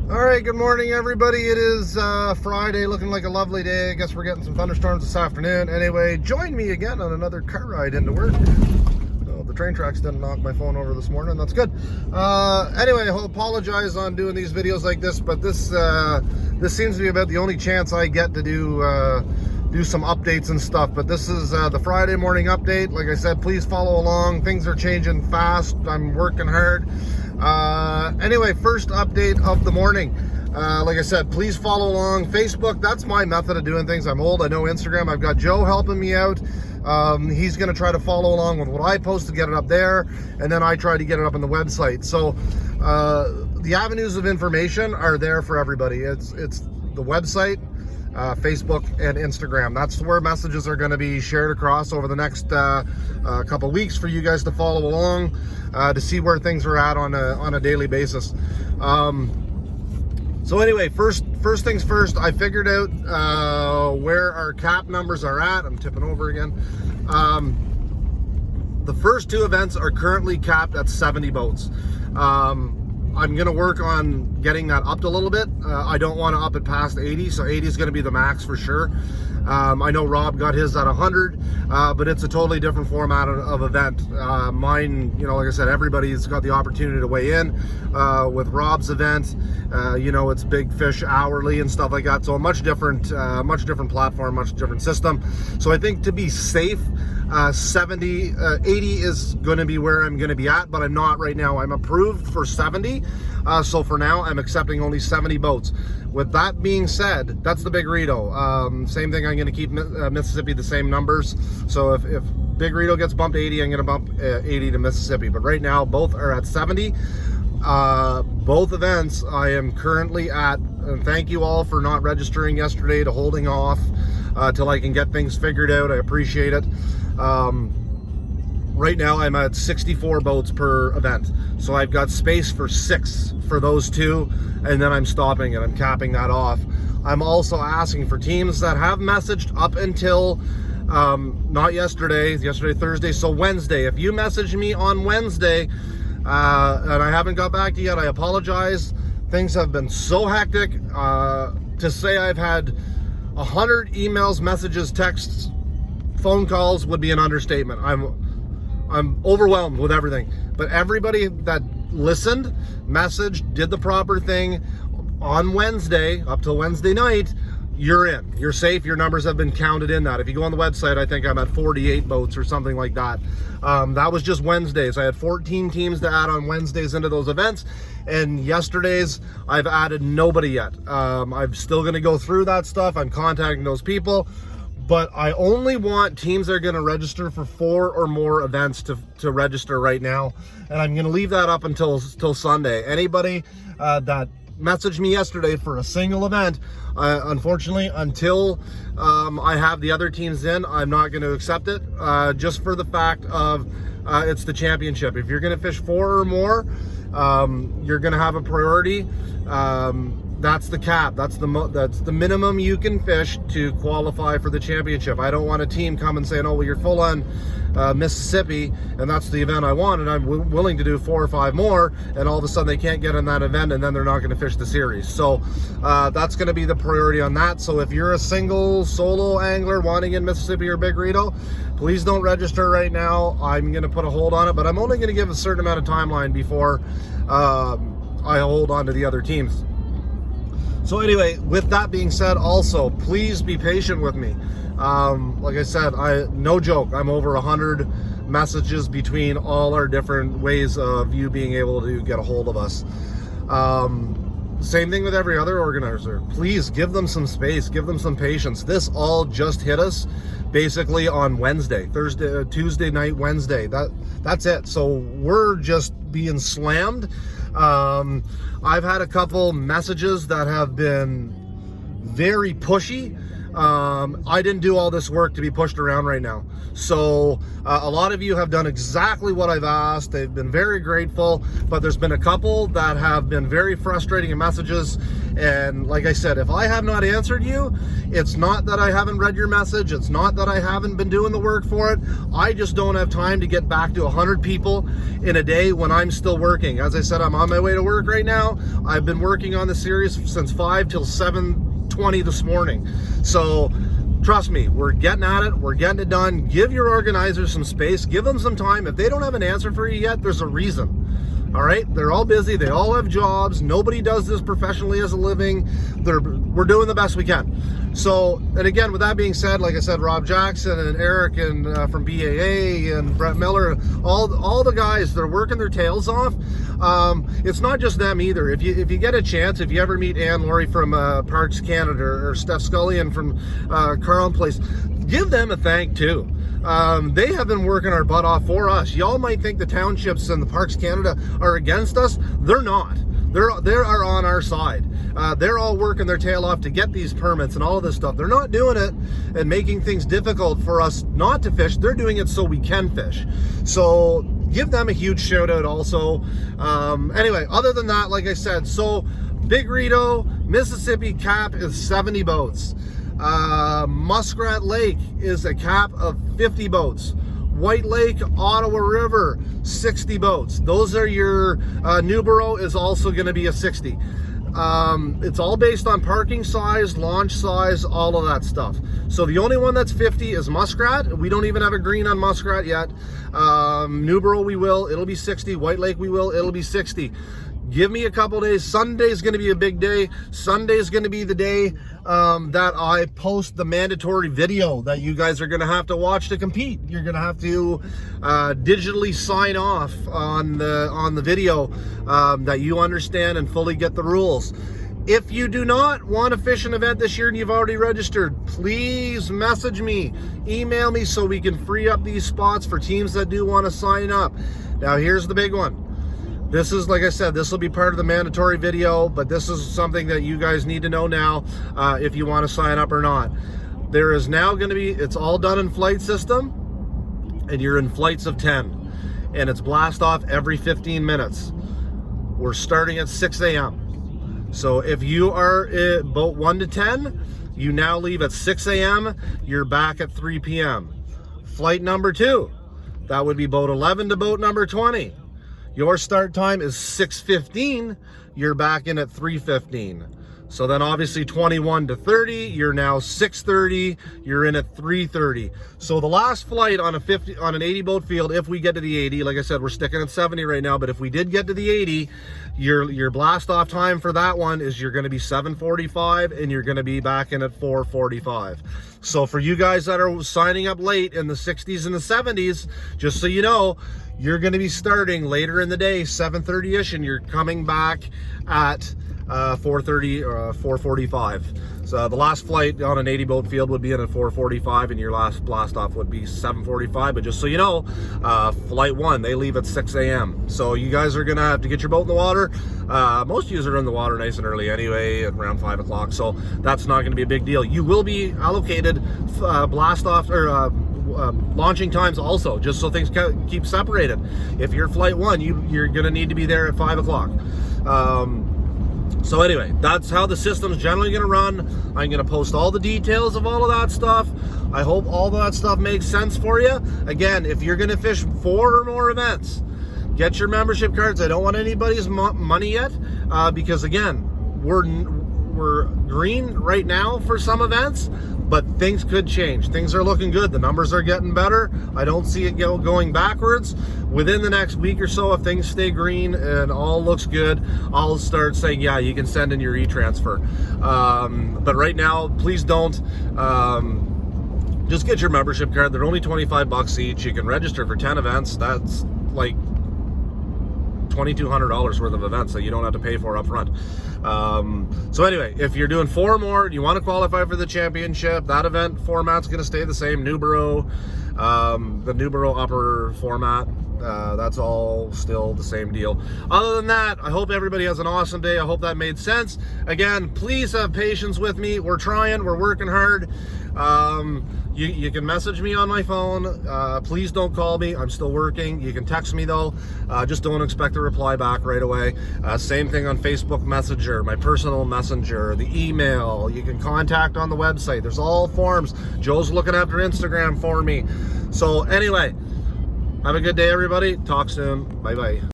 All right, good morning, everybody. It is Friday, looking like a lovely day. I guess we're getting some thunderstorms this afternoon. Anyway, join me again on another car ride into work. Oh, the train tracks didn't knock my phone over this morning. That's good. Anyway, I'll apologize on doing these videos like this, but this seems to be about the only chance I get to do some updates and stuff. But this is the Friday morning update. Like I said, please follow along. Things are changing fast. I'm working hard. Anyway, first update of the morning. Like I said, please follow along. Facebook, that's my method of doing things. I'm old, I know Instagram. I've got Joe helping me out. He's going to try to follow along with what I post to get it up there, and then I try to get it up on the website. So the avenues of information are there for everybody. It's the website, Facebook, and Instagram. That's where messages are going to be shared across over the next couple weeks for you guys to follow along, to see where things are at on a daily basis. So anyway, first things first, I figured out where our cap numbers are at. I'm tipping over again. The first two events are currently capped at 70 boats. I'm going to work on getting that up a little bit. I don't want to up it past 80, so 80 is going to be the max for sure. I know Rob got his at 100, but it's a totally different format of event. Mine, like I said, everybody's got the opportunity to weigh in. With Rob's event, it's big fish hourly and stuff like that, so a much different platform, much different system. So I think to be safe, 80 is going to be where I'm going to be at, but I'm not right now. I'm approved for 70, so for now I'm accepting only 70 boats. With that being said, that's the Big Rito. Same thing, I'm going to keep Mississippi the same numbers. So if Big Rito gets bumped 80, I'm going to bump 80 to Mississippi. But right now, both are at 70. Both events I am currently at, and thank you all for not registering yesterday, to holding off till I can get things figured out. I appreciate it. Right now I'm at 64 boats per event, so I've got space for 6 for those two, and then I'm stopping it. I'm capping that off. I'm also asking for teams that have messaged up until not yesterday, Thursday, so Wednesday. If you message me on Wednesday and I haven't got back to you yet, I apologize. Things have been so hectic. To say I've had 100 emails, messages, texts, phone calls would be an understatement. I'm overwhelmed with everything. But everybody that listened, messaged, did the proper thing on Wednesday, up till Wednesday night, you're in. You're safe. Your numbers have been counted in that. If you go on the website, I think I'm at 48 boats or something like that. That was just Wednesdays. I had 14 teams to add on Wednesdays into those events. And yesterday's, I've added nobody yet. I'm still going to go through that stuff. I'm contacting those people. But I only want teams that are going to register for 4 or more events to register right now. And I'm going to leave that up until Sunday. Anybody that messaged me yesterday for a single event, unfortunately, until I have the other teams in, I'm not going to accept it. Just for the fact of it's the championship. If you're going to fish 4 or more, you're going to have a priority. That's the cap. That's the minimum you can fish to qualify for the championship. I don't want a team come and saying, "Oh, well, you're full on Mississippi, and that's the event I want, and I'm willing to do 4 or 5 more," and all of a sudden they can't get in that event, and then they're not going to fish the series. So that's going to be the priority on that. So if you're a single solo angler wanting in Mississippi or Big Rito, please don't register right now. I'm going to put a hold on it, but I'm only going to give a certain amount of timeline before I hold on to the other teams. So anyway, with that being said, also, please be patient with me. Like I said, no joke, I'm over 100 messages between all our different ways of you being able to get a hold of us. Same thing with every other organizer. Please give them some space, give them some patience. This all just hit us basically on Wednesday, Tuesday night, Wednesday. That's it. So we're just being slammed. I've had a couple messages that have been very pushy. I didn't do all this work to be pushed around right now. So a lot of you have done exactly what I've asked. They've been very grateful, but there's been a couple that have been very frustrating in messages. And like I said, if I have not answered you, it's not that I haven't read your message. It's not that I haven't been doing the work for it. I just don't have time to get back to 100 people in a day when I'm still working. As I said, I'm on my way to work right now. I've been working on the series since 5 till 7:20 this morning. So trust me, we're getting at it. We're getting it done. Give your organizers some space. Give them some time. If they don't have an answer for you yet, there's a reason. All right, they're all busy. They all have jobs. Nobody does this professionally as a living. We're doing the best we can. So, and again, with that being said, like I said, Rob Jackson and Eric and from BAA and Brett Miller, all the guys, they're working their tails off. It's not just them either. If you get a chance, if you ever meet Ann Laurie from Parks Canada or Steph Scullion from Carlin Place, give them a thank too. They have been working our butt off for us. Y'all might think the townships and the Parks Canada are against us. They're not. They are on our side. They're all working their tail off to get these permits and all of this stuff. They're not doing it and making things difficult for us not to fish. They're doing it so we can fish. So give them a huge shout out also. Anyway, other than that, like I said, so Big Rito, Mississippi cap is 70 boats. Muskrat Lake is a cap of 50 boats. White Lake, Ottawa River, 60 boats. Those are your, Newborough is also going to be a 60. It's all based on parking size, launch size, all of that stuff. So the only one that's 50 is Muskrat. We don't even have a green on Muskrat yet. Newborough we will, it'll be 60. White Lake we will, it'll be 60. Give me a couple days. Sunday's going to be a big day. Sunday's going to be the day that I post the mandatory video that you guys are going to have to watch to compete. You're going to have to digitally sign off on the video that you understand and fully get the rules. If you do not want to fish an event this year and you've already registered, please message me, email me so we can free up these spots for teams that do want to sign up. Now here's the big one. This is, like I said, this will be part of the mandatory video, but this is something that you guys need to know now if you want to sign up or not. There is now going to be, it's all done in flight system, and you're in flights of 10, and it's blast off every 15 minutes. We're starting at 6 a.m. So if you are boat 1 to 10, you now leave at 6 a.m., you're back at 3 p.m. Flight number 2, that would be boat 11 to boat number 20. Your start time is 6:15, you're back in at 3:15. So then obviously 21 to 30, you're now 6:30, you're in at 3:30. So the last flight on an 80 boat field, if we get to the 80, like I said, we're sticking at 70 right now, but if we did get to the 80, your blast off time for that one is you're going to be 7:45 and you're going to be back in at 4:45. So for you guys that are signing up late in the 60s and the 70s, just so you know, you're going to be starting later in the day, 7:30ish, and you're coming back at 4:30 or 4:45. So the last flight on an 80 boat field would be in at 4:45, and your last blast off would be 7:45. But just so you know, flight 1, they leave at 6 a.m. So you guys are going to have to get your boat in the water. Most of you are in the water nice and early anyway, at around 5 o'clock. So that's not going to be a big deal. You will be allocated blast off or launching times also, just so things keep separated. If you're flight 1, you're going to need to be there at 5 o'clock. So anyway, that's how the system's generally going to run. I'm going to post all the details of all of that stuff. I hope all that stuff makes sense for you. Again, if you're going to fish 4 or more events, get your membership cards. I don't want anybody's money yet because again, we're green right now for some events, but things could change. Things are looking good. The numbers are getting better. I don't see it going backwards. Within the next week or so, if things stay green and all looks good, I'll start saying, yeah, you can send in your e-transfer. But right now, please don't. Just get your membership card. They're only 25 bucks each. You can register for 10 events. That's like $2,200 worth of events that you don't have to pay for up front. So anyway, if you're doing 4 or more, you want to qualify for the championship, that event format's going to stay the same. Newborough, the Newborough upper format, That's all still the same deal. Other than that, I hope everybody has an awesome day. I hope that made sense. Again, please have patience with me. We're trying, we're working hard. You can message me on my phone. Please don't call me. I'm still working. You can text me though. Just don't expect a reply back right away. Same thing on Facebook Messenger, my personal messenger, the email. You can contact on the website. There's all forms. Joe's looking after Instagram for me. So anyway, have a good day, everybody. Talk soon. Bye-bye.